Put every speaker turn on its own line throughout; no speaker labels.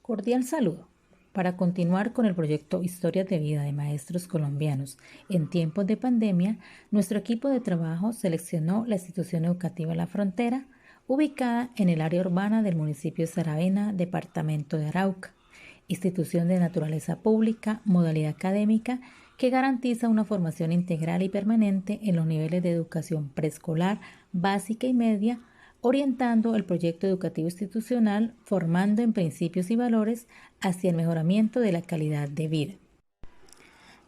Cordial saludo. Para continuar con el proyecto Historias de Vida de Maestros Colombianos en tiempos de pandemia, nuestro equipo de trabajo seleccionó la institución educativa La Frontera, ubicada en el área urbana del municipio de Saravena, departamento de Arauca, institución de naturaleza pública, modalidad académica, que garantiza una formación integral y permanente en los niveles de educación preescolar, básica y media, orientando el proyecto educativo institucional, formando en principios y valores hacia el mejoramiento de la calidad de vida.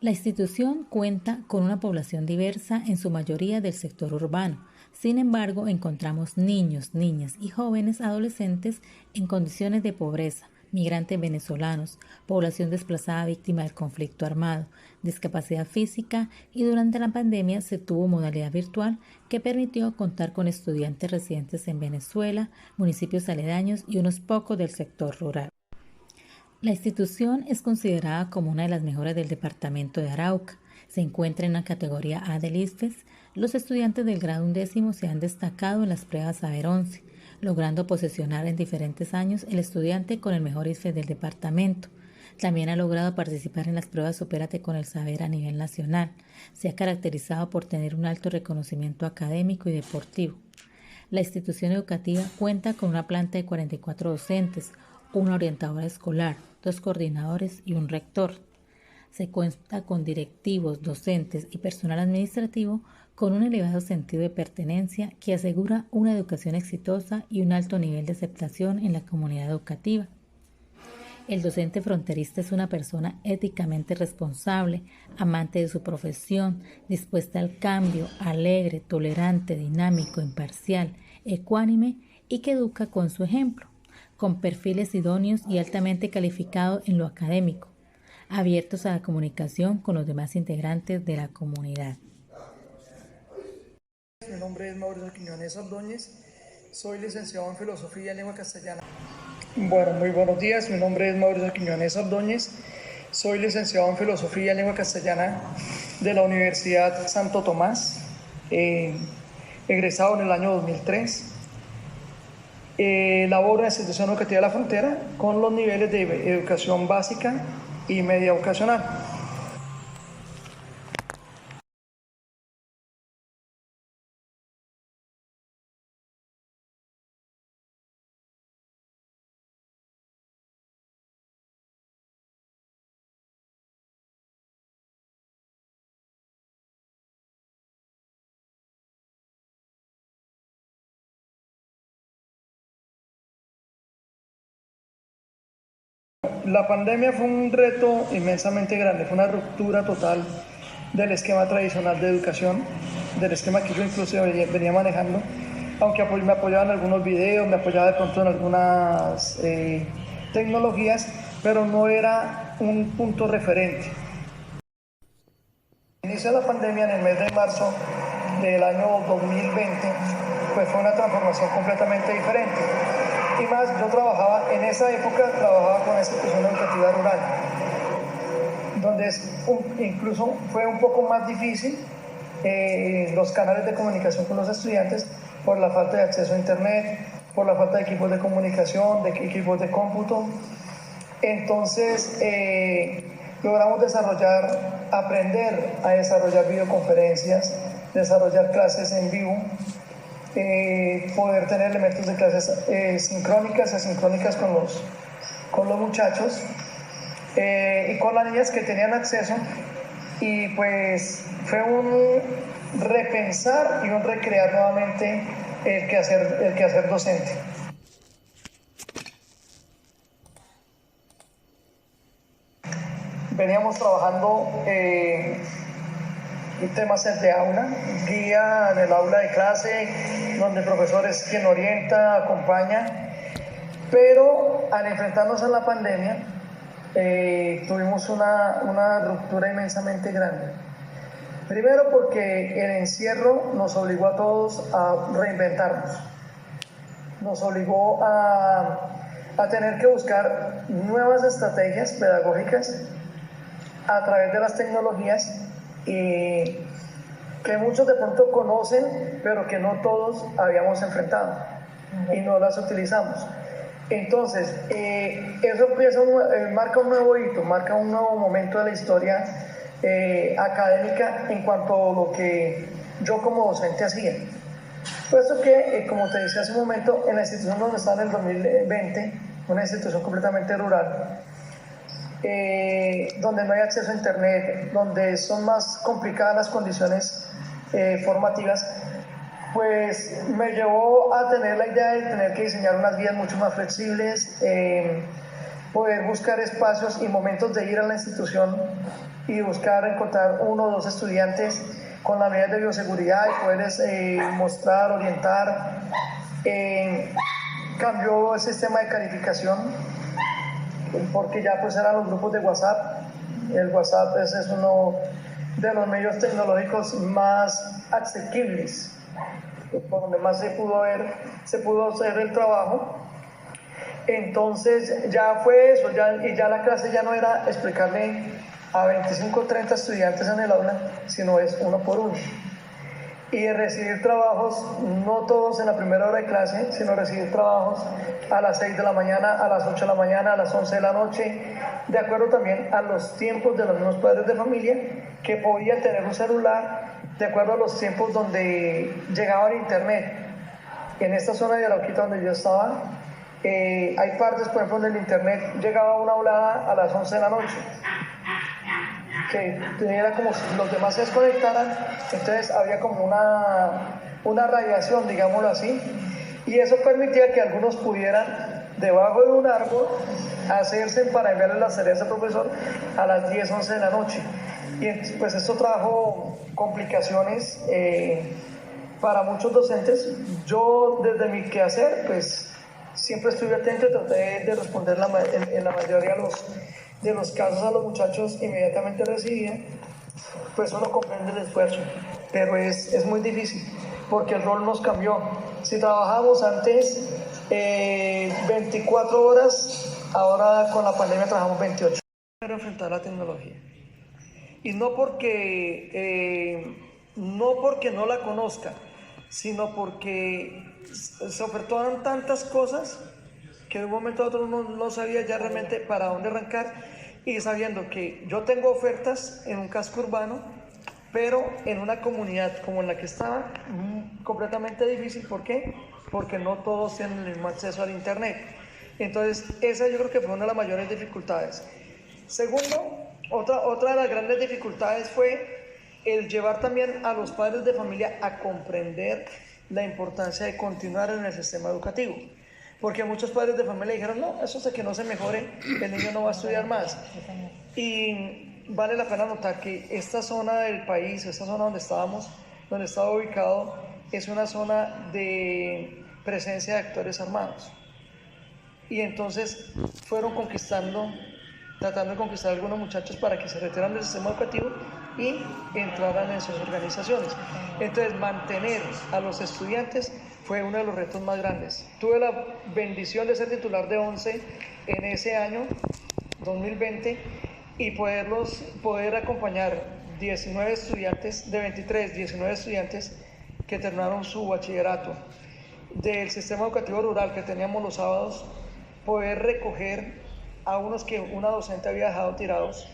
La institución cuenta con una población diversa, en su mayoría del sector urbano. Sin embargo, encontramos niños, niñas y jóvenes adolescentes en condiciones de pobreza, migrantes venezolanos, población desplazada víctima del conflicto armado, discapacidad física, y durante la pandemia se tuvo modalidad virtual que permitió contar con estudiantes residentes en Venezuela, municipios aledaños y unos pocos del sector rural. La institución es considerada como una de las mejores del departamento de Arauca. Se encuentra en la categoría A del ISFES. Los estudiantes del grado 11 se han destacado en las pruebas Saber 11, logrando posesionar en diferentes años el estudiante con el mejor ISFES del departamento. También ha logrado participar en las pruebas Supérate con el Saber a nivel nacional. Se ha caracterizado por tener un alto reconocimiento académico y deportivo. La institución educativa cuenta con una planta de 44 docentes, una orientadora escolar, 2 coordinadores y un rector. Se cuenta con directivos, docentes y personal administrativo con un elevado sentido de pertenencia que asegura una educación exitosa y un alto nivel de aceptación en la comunidad educativa. El docente fronterista es una persona éticamente responsable, amante de su profesión, dispuesta al cambio, alegre, tolerante, dinámico, imparcial, ecuánime y que educa con su ejemplo, con perfiles idóneos y altamente calificados en lo académico, abiertos a la comunicación con los demás integrantes de la comunidad.
Mi nombre es Mauricio Quiñones Ordóñez, soy licenciado en Filosofía y Lengua Castellana. Bueno, muy buenos días, mi nombre es Mauricio Quiñones Ordóñez, soy licenciado en Filosofía y Lengua Castellana de la Universidad Santo Tomás, egresado en el año 2003. Laboro en la institución educativa de La Frontera con los niveles de educación básica y media vocacional. La pandemia fue un reto inmensamente grande, fue una ruptura total del esquema tradicional de educación, del esquema que yo incluso venía manejando, aunque me apoyaba en algunos videos, me apoyaba de pronto en algunas tecnologías, pero no era un punto referente. Inició la pandemia en el mes de marzo del año 2020, pues fue una transformación completamente diferente. Y más, yo trabajaba, en esa época trabajaba con la institución educativa rural, donde incluso fue un poco más difícil los canales de comunicación con los estudiantes por la falta de acceso a internet, por la falta de equipos de comunicación, de equipos de cómputo. Entonces logramos aprender a desarrollar videoconferencias, desarrollar clases en vivo, poder tener elementos de clases sincrónicas, asincrónicas con los muchachos y con las niñas que tenían acceso, y pues fue un repensar y un recrear nuevamente el quehacer docente. Veníamos trabajando temas de aula, guía en el aula de clase, donde el profesor es quien orienta, acompaña, pero al enfrentarnos a la pandemia tuvimos una ruptura inmensamente grande. Primero porque el encierro nos obligó a todos a reinventarnos, nos obligó a tener que buscar nuevas estrategias pedagógicas a través de las tecnologías que muchos de pronto conocen, pero que no todos habíamos enfrentado y no las utilizamos. Entonces, eso empieza marca un nuevo hito, marca un nuevo momento de la historia académica en cuanto a lo que yo como docente hacía. Puesto que, como te decía hace un momento, en la institución donde estaba en el 2020, una institución completamente rural, donde no hay acceso a internet, donde son más complicadas las condiciones formativas, pues me llevó a tener la idea de tener que diseñar unas guías mucho más flexibles, poder buscar espacios y momentos de ir a la institución y buscar encontrar uno o dos estudiantes con las medidas de bioseguridad y poderles mostrar, orientar. Cambió el sistema de calificación porque ya pues eran los grupos de WhatsApp. El WhatsApp pues, es uno de los medios tecnológicos más asequibles, por donde más se pudo hacer el trabajo. Entonces ya fue eso, y ya la clase ya no era explicarle a 25 o 30 estudiantes en el aula, sino es uno por uno. Y recibir trabajos, no todos en la primera hora de clase, sino recibir trabajos a las 6 de la mañana, a las 8 de la mañana, a las 11 de la noche, de acuerdo también a los tiempos de los mismos padres de familia que podían tener un celular, de acuerdo a los tiempos donde llegaba el internet. En esta zona de Arauquita donde yo estaba, hay partes, por ejemplo, donde el internet llegaba a una volada a las 11 de la noche, que era como si los demás se desconectaran, entonces había como una radiación, digámoslo así, y eso permitía que algunos pudieran, debajo de un árbol, hacerse para enviarle las tareas al profesor a las 10, 11 de la noche. Y pues esto trajo complicaciones para muchos docentes. Yo, desde mi quehacer, pues siempre estuve atento y traté de responder en la mayoría de los casos a los muchachos inmediatamente recibía. Pues uno comprende el esfuerzo, pero es muy difícil porque el rol nos cambió. Si trabajábamos antes 24 horas, ahora con la pandemia trabajamos 28. Para enfrentar la tecnología. Y no porque no la conozca, sino porque se ofertaban tantas cosas que de un momento a otro no sabía ya realmente para dónde arrancar, y sabiendo que yo tengo ofertas en un casco urbano, pero en una comunidad como en la que estaba, completamente difícil. ¿Por qué? Porque no todos tienen el mismo acceso al internet. Entonces esa yo creo que fue una de las mayores dificultades. Segundo, otra de las grandes dificultades fue el llevar también a los padres de familia a comprender la importancia de continuar en el sistema educativo. Porque muchos padres de familia dijeron, no, eso hasta que no se mejore, el niño no va a estudiar más. Y vale la pena notar que esta zona del país, esta zona donde estaba ubicado, es una zona de presencia de actores armados. Y entonces fueron tratando de conquistar a algunos muchachos para que se retiraran del sistema educativo y entraran en sus organizaciones. Entonces, mantener a los estudiantes fue uno de los retos más grandes. Tuve la bendición de ser titular de 11 en ese año, 2020, y poder acompañar 19 estudiantes, de 23, 19 estudiantes que terminaron su bachillerato. Del sistema educativo rural que teníamos los sábados, poder recoger a unos que una docente había dejado tirados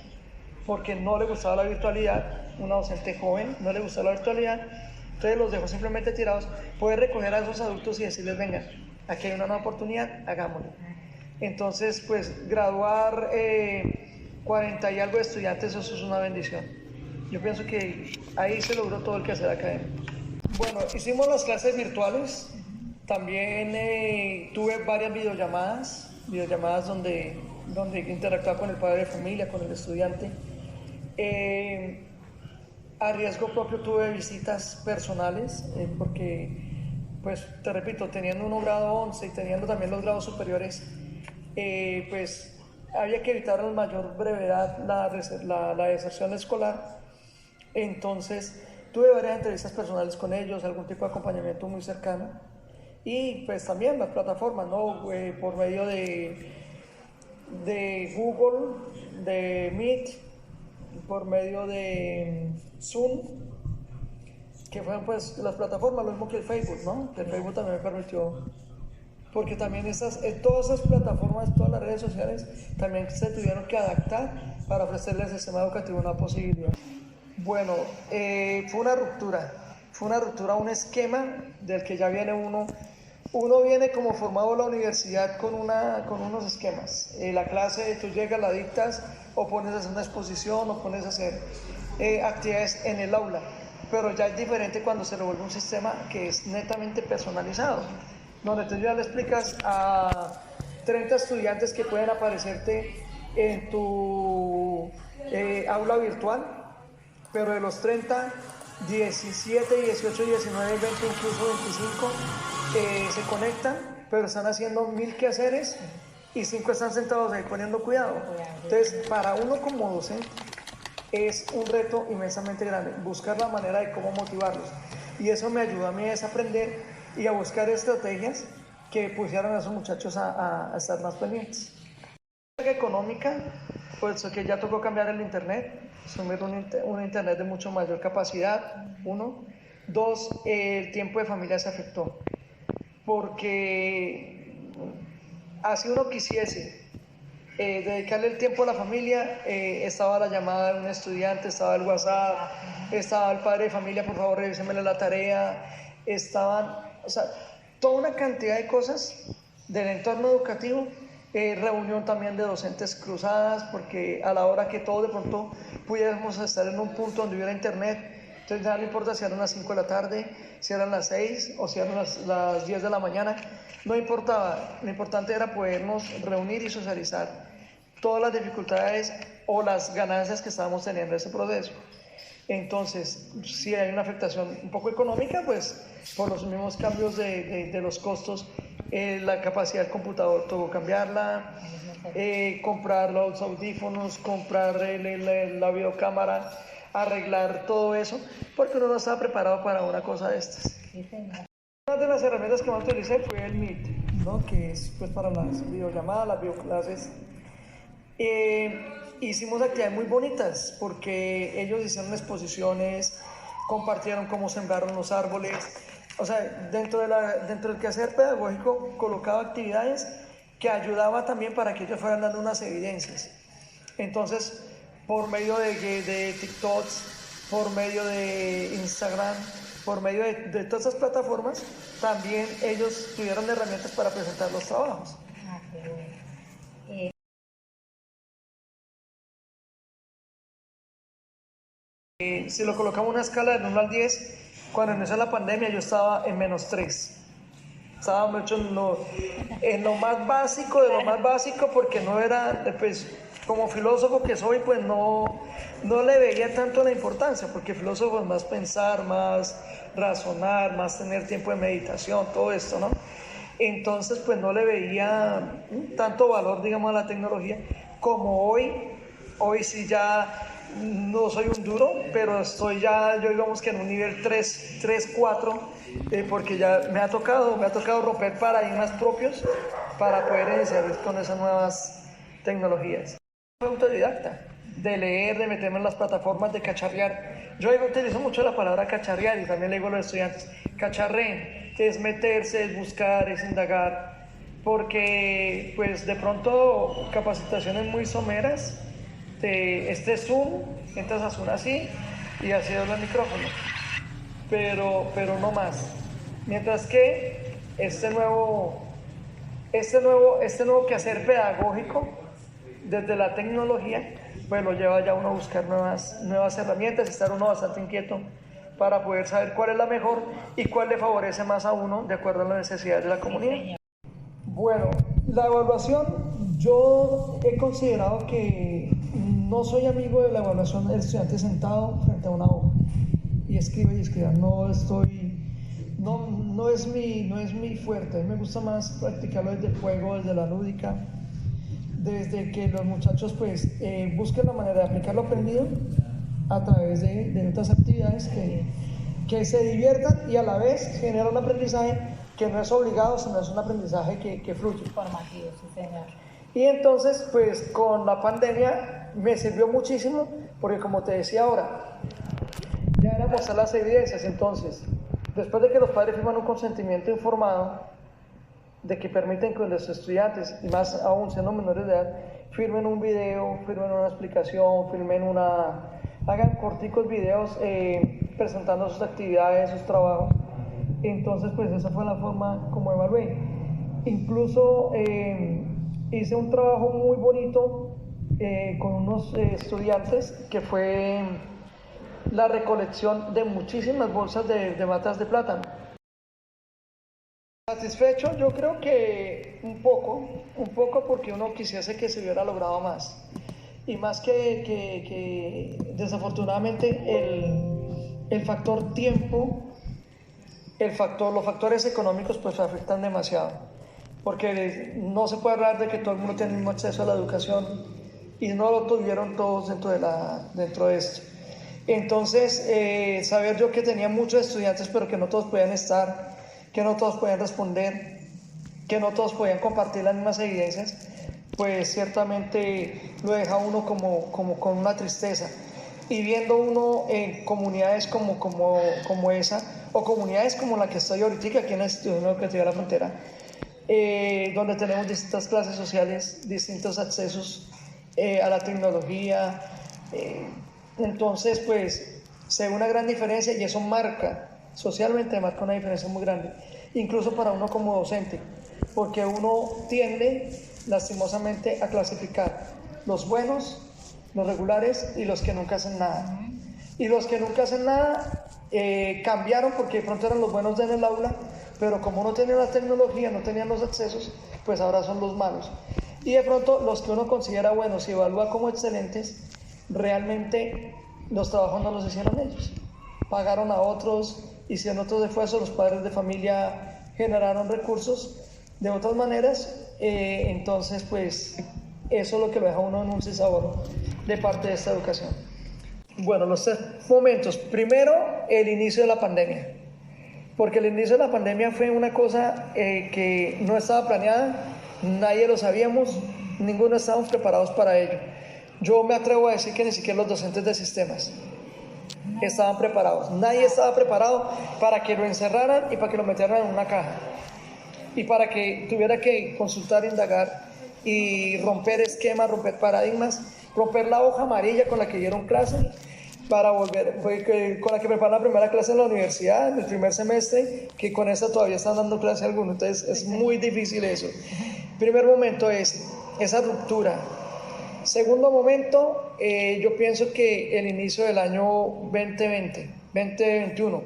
porque no le gustaba la virtualidad, una docente joven, no le gustaba la virtualidad, entonces los dejó simplemente tirados. Poder recoger a esos adultos y decirles, venga, aquí hay una nueva oportunidad, hagámoslo. Entonces, pues graduar 40 y algo de estudiantes, eso es una bendición. Yo pienso que ahí se logró todo el quehacer académico. Bueno, hicimos las clases virtuales, también tuve varias videollamadas donde interactuaba con el padre de familia, con el estudiante. A riesgo propio tuve visitas personales, porque, pues, te repito, teniendo uno grado 11 y teniendo también los grados superiores, pues, había que evitar a la mayor brevedad la deserción escolar. Entonces, tuve varias entrevistas personales con ellos, algún tipo de acompañamiento muy cercano. Y, pues, también las plataformas, ¿no? Por medio de Google, de Meet, por medio de Zoom, que fueron pues las plataformas, lo mismo que el Facebook, ¿no? El Facebook también me permitió porque también todas esas plataformas, todas las redes sociales, también se tuvieron que adaptar para ofrecerles al sistema educativo una posibilidad. Bueno, fue una ruptura, un esquema del que ya viene uno viene como formado a la universidad con unos esquemas. La clase, tú llegas, la dictas, o pones a hacer una exposición, o pones a hacer actividades en el aula. Pero ya es diferente cuando se le vuelve un sistema que es netamente personalizado, donde tú ya le explicas a 30 estudiantes que pueden aparecerte en tu aula virtual, pero de los 30, 17, 18, 19, 20, incluso 25 se conectan, pero están haciendo 1000 quehaceres y 5 están sentados ahí poniendo cuidado. Entonces, para uno como docente es un reto inmensamente grande, buscar la manera de cómo motivarlos. Y eso me ayudó a mí a desaprender y a buscar estrategias que pusieran a esos muchachos a estar más pendientes. La carga económica, pues que ya tocó cambiar el internet, asumir un internet de mucho mayor capacidad, 1. 2, el tiempo de familia se afectó, porque así uno quisiese dedicarle el tiempo a la familia, estaba la llamada de un estudiante, estaba el WhatsApp, estaba el padre de familia, por favor revíseme la tarea, o sea, toda una cantidad de cosas del entorno educativo, reunión también de docentes cruzadas, porque a la hora que todos de pronto pudiéramos estar en un punto donde hubiera internet, entonces ya no importa si eran las 5 de la tarde, si eran las 6 o si eran las 10 de la mañana, no importaba, lo importante era podernos reunir y socializar todas las dificultades o las ganancias que estábamos teniendo en ese proceso. Entonces, si hay una afectación un poco económica, pues por los mismos cambios de los costos, la capacidad del computador tuvo que cambiarla, comprar los audífonos, comprar la videocámara, arreglar todo eso, porque uno no estaba preparado para una cosa de estas. Una de las herramientas que más utilicé fue el Meet, ¿no? Que es pues para las videollamadas, las videoclases. Hicimos actividades muy bonitas porque ellos hicieron exposiciones, compartieron cómo sembraron los árboles. O sea, dentro del quehacer pedagógico colocaba actividades que ayudaba también para que ellos fueran dando unas evidencias. Entonces, por medio de TikToks, por medio de Instagram, por medio de todas esas plataformas, también ellos tuvieron herramientas para presentar los trabajos. Si lo colocamos en una escala de 1 al 10, cuando inició la pandemia yo estaba en -3. Estaba mucho en lo más básico de lo más básico, porque no era, pues, como filósofo que soy, pues no le veía tanto la importancia, porque filósofo es más pensar, más razonar, más tener tiempo de meditación, todo esto, ¿no? Entonces, pues no le veía tanto valor, digamos, a la tecnología, como hoy sí ya no soy un duro, pero estoy ya, yo digamos que en un nivel 3, 4, porque ya me ha tocado romper paradigmas propios para poder iniciar con esas nuevas tecnologías. Soy autodidacta, de leer, de meterme en las plataformas, de cacharrear. Yo utilizo mucho la palabra cacharrear y también le digo a los estudiantes, cacharreen, que es meterse, es buscar, es indagar, porque pues de pronto capacitaciones muy someras, este Zoom, entras a Zoom así y así habla el micrófono, pero no más. Mientras que este nuevo quehacer pedagógico desde la tecnología, pues lo lleva ya uno a buscar nuevas herramientas, estar uno bastante inquieto para poder saber cuál es la mejor y cuál le favorece más a uno de acuerdo a las necesidades de la comunidad. Bueno, la evaluación, yo he considerado que no soy amigo de la evaluación del estudiante sentado frente a una hoja y escribe y escriba. No es mi fuerte. A mí me gusta más practicarlo desde el juego, desde la lúdica, desde que los muchachos pues busquen la manera de aplicar lo aprendido a través de otras actividades que se diviertan y a la vez generan un aprendizaje que no es obligado, sino es un aprendizaje que fluye.
Formativo, sí, señor.
Y entonces, pues con la pandemia me sirvió muchísimo, porque como te decía ahora, ya era mostrar las evidencias. Entonces, después de que los padres firman un consentimiento informado, de que permiten que los estudiantes, y más aún siendo menores de edad, firmen un video, firmen una explicación, hagan corticos videos presentando sus actividades, sus trabajos. Entonces, pues esa fue la forma como evalué. Incluso hice un trabajo muy bonito con unos estudiantes, que fue la recolección de muchísimas bolsas de matas de plátano. Satisfecho, yo creo que un poco porque uno quisiese que se hubiera logrado más. Y más que desafortunadamente el factor tiempo, los factores económicos pues afectan demasiado. Porque no se puede hablar de que todo el mundo tiene el mismo acceso a la educación y no lo tuvieron todos dentro de esto. Entonces, saber yo que tenía muchos estudiantes pero que no todos podían estar, que no todos podían responder, que no todos podían compartir las mismas evidencias, pues ciertamente lo deja uno como con una tristeza. Y viendo uno en comunidades como esa, o comunidades como la que estoy ahorita, aquí en la Institución Educativa de la Frontera, donde tenemos distintas clases sociales, distintos accesos a la tecnología, entonces pues se ve una gran diferencia y eso socialmente marca una diferencia muy grande, incluso para uno como docente, porque uno tiende lastimosamente a clasificar los buenos, los regulares y los que nunca hacen nada. Y los que nunca hacen nada cambiaron porque de pronto eran los buenos en el aula, pero como no tenían la tecnología, no tenían los accesos, pues ahora son los malos. Y de pronto los que uno considera buenos y evalúa como excelentes, realmente los trabajos no los hicieron ellos. Pagaron a otros, hicieron otros esfuerzos, los padres de familia generaron recursos de otras maneras, entonces pues eso es lo que lo deja uno en un sinsabor de parte de esta educación. Bueno, los 3 momentos. Primero, el inicio de la pandemia, porque el inicio de la pandemia fue una cosa que no estaba planeada, nadie lo sabíamos, ninguno estábamos preparados para ello. Yo me atrevo a decir que ni siquiera los docentes de sistemas estaban preparados. Nadie estaba preparado para que lo encerraran y para que lo metieran en una caja y para que tuviera que consultar, indagar y romper esquemas, romper paradigmas, romper la hoja amarilla con la que dieron clase para volver, con la que prepararon la primera clase en la universidad, en el primer semestre, que con esa todavía están dando clase algunos, entonces es muy difícil eso. Primer momento es esa ruptura. Segundo momento, yo pienso que el inicio del año 2021,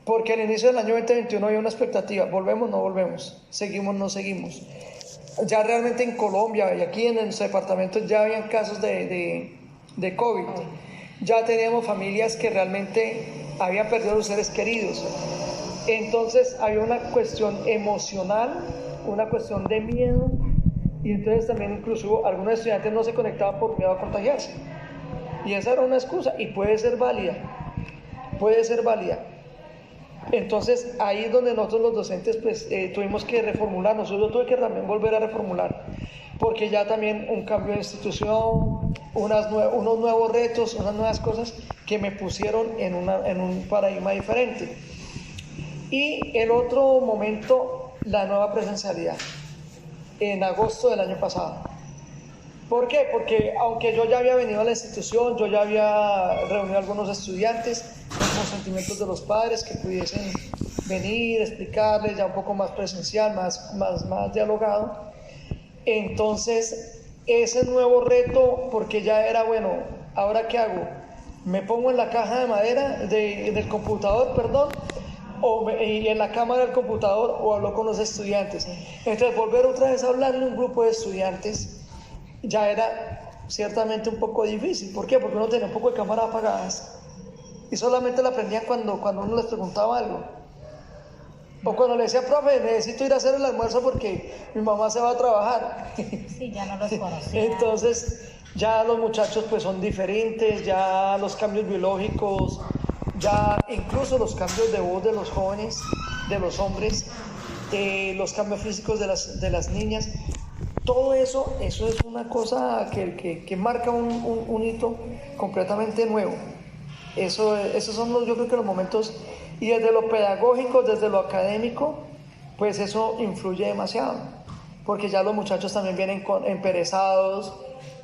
porque al inicio del año 2021 había una expectativa, volvemos, no volvemos, seguimos, no seguimos. Ya realmente en Colombia y aquí en nuestro departamento ya habían casos de COVID, ya teníamos familias que realmente habían perdido a sus seres queridos, entonces había una cuestión emocional, una cuestión de miedo. Y entonces también incluso algunos estudiantes no se conectaban por miedo a contagiarse. Y esa era una excusa y puede ser válida. Entonces ahí es donde nosotros los docentes pues tuvimos que reformularnos. Yo tuve que también volver a reformular. Porque ya también un cambio de institución, unos nuevos retos, unas nuevas cosas que me pusieron en un paradigma diferente. Y el otro momento, la nueva presencialidad. En agosto del año pasado. ¿Por qué? Porque aunque yo ya había venido a la institución, yo ya había reunido a algunos estudiantes, los consentimientos de los padres que pudiesen venir, explicarles ya un poco más presencial, más dialogado. Entonces, ese nuevo reto, porque ya era, bueno, ¿ahora qué hago? ¿Me pongo en la caja de madera del computador, perdón? Y en la cámara del computador o hablo con los estudiantes? Entonces volver otra vez a hablarle a un grupo de estudiantes ya era ciertamente un poco difícil. ¿Por qué? Porque uno tenía un poco de cámaras apagadas y solamente la aprendían cuando uno les preguntaba algo, o cuando le decía, profe, necesito ir a hacer el almuerzo porque mi mamá se va a trabajar.
Sí, ya no los conocía.
Entonces ya los muchachos pues son diferentes, ya los cambios biológicos, ya incluso los cambios de voz de los jóvenes, de los hombres, los cambios físicos de las niñas, todo eso es una cosa que marca un hito completamente nuevo. Esos son yo creo que los momentos, y desde lo pedagógico, desde lo académico, pues eso influye demasiado, porque ya los muchachos también vienen emperezados,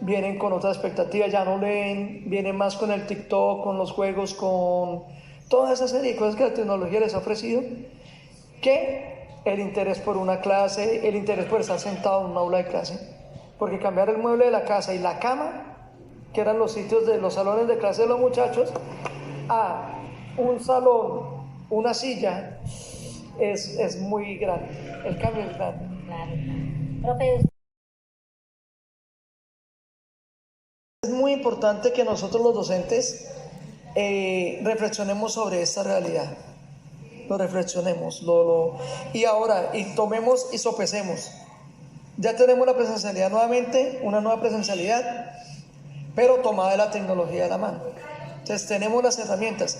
vienen con otras expectativas, ya no leen, vienen más con el TikTok, con los juegos, con toda esa serie de cosas que la tecnología les ha ofrecido, que el interés por una clase, el interés por estar sentado en un aula de clase, porque cambiar el mueble de la casa y la cama, que eran los sitios de los salones de clase de los muchachos, a un salón, una silla, es muy grande, el cambio es grande.
Claro. Profe,
es muy importante que nosotros los docentes reflexionemos sobre esta realidad, lo reflexionemos, y ahora, y tomemos y sopesemos. Ya tenemos la presencialidad nuevamente, una nueva presencialidad, pero tomada de la tecnología de la mano. Entonces tenemos las herramientas.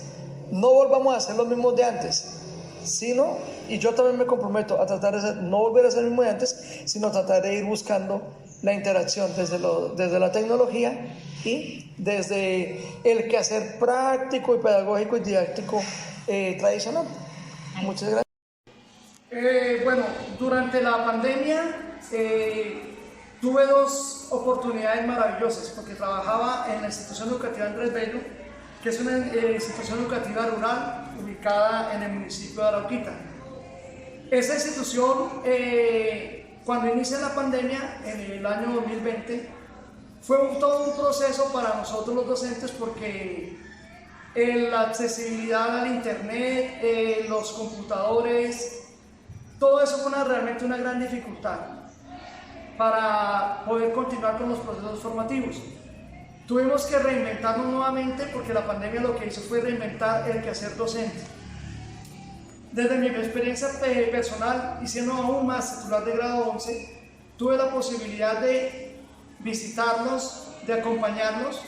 No volvamos a hacer los mismos de antes, sino, y yo también me comprometo a tratar de no volver a ser el mismo de antes, sino tratar de ir buscando la interacción desde la tecnología y desde el quehacer práctico y pedagógico y didáctico tradicional. Muchas gracias. Bueno, durante la pandemia tuve dos oportunidades maravillosas, porque trabajaba en la institución educativa Andrés Bello, que es una institución educativa rural ubicada en el municipio de Arauquita. Esa institución, cuando inicia la pandemia, en el año 2020, fue todo un proceso para nosotros los docentes, porque la accesibilidad al internet, los computadores, todo eso fue realmente una gran dificultad para poder continuar con los procesos formativos. Tuvimos que reinventarnos nuevamente, porque la pandemia lo que hizo fue reinventar el quehacer docente. Desde mi experiencia personal, y siendo aún más titular de grado 11, tuve la posibilidad de visitarlos, de acompañarlos,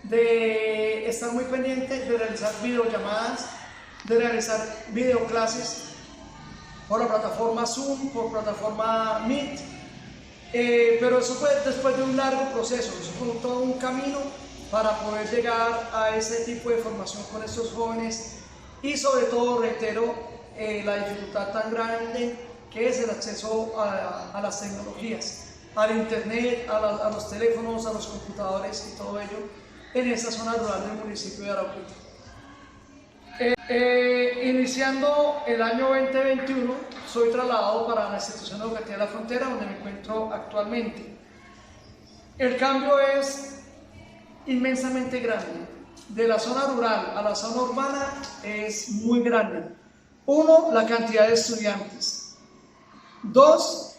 de estar muy pendiente, de realizar videollamadas, de realizar videoclases por la plataforma Zoom, por plataforma Meet, pero eso fue después de un largo proceso, eso fue todo un camino para poder llegar a ese tipo de formación con estos jóvenes, y sobre todo, reitero, la dificultad tan grande que es el acceso a las tecnologías, al internet, a los teléfonos, a los computadores y todo ello en esta zona rural del municipio de Arauquita. Iniciando el año 2021, soy trasladado para la institución educativa de La Frontera, donde me encuentro actualmente. El cambio es inmensamente grande. De la zona rural a la zona urbana es muy grande. Uno, la cantidad de estudiantes. Dos,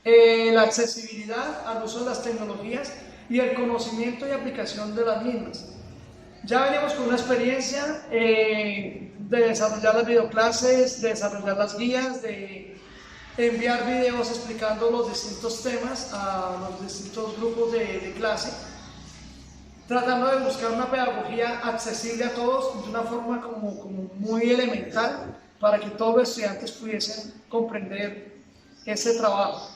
la accesibilidad al uso de las tecnologías y el conocimiento y aplicación de las mismas. Ya venimos con una experiencia de desarrollar las videoclases, de desarrollar las guías, de enviar videos explicando los distintos temas a los distintos grupos de clase, tratando de buscar una pedagogía accesible a todos de una forma como muy elemental, para que todos los estudiantes pudiesen comprender ese trabajo.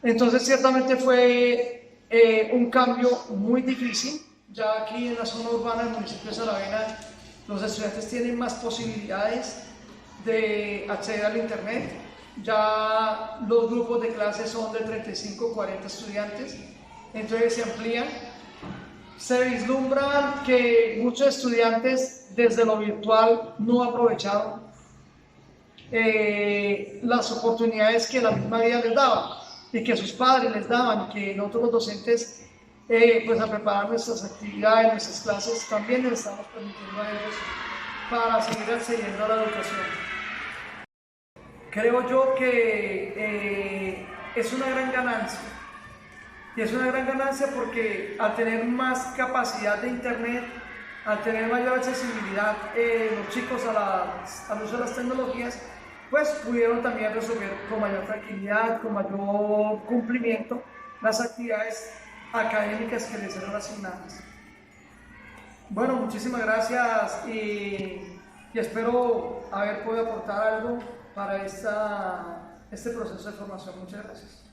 Entonces ciertamente fue un cambio muy difícil. Ya aquí en la zona urbana del municipio de Saravena, los estudiantes tienen más posibilidades de acceder al internet. Ya los grupos de clases son de 35 o 40 estudiantes, entonces se amplían. Se vislumbra que muchos estudiantes desde lo virtual no aprovecharon las oportunidades que la misma vida les daba y que sus padres les daban, y que nosotros los docentes pues a preparar nuestras actividades, nuestras clases, también les estamos permitiendo a ellos para seguir accediendo a la educación. Creo yo que es una gran ganancia, y es una gran ganancia porque al tener más capacidad de internet, al tener mayor accesibilidad los chicos al uso de las tecnologías, pues pudieron también resolver con mayor tranquilidad, con mayor cumplimiento las actividades académicas que les eran asignadas. Bueno, muchísimas gracias y espero haber podido aportar algo para este proceso de formación. Muchas gracias.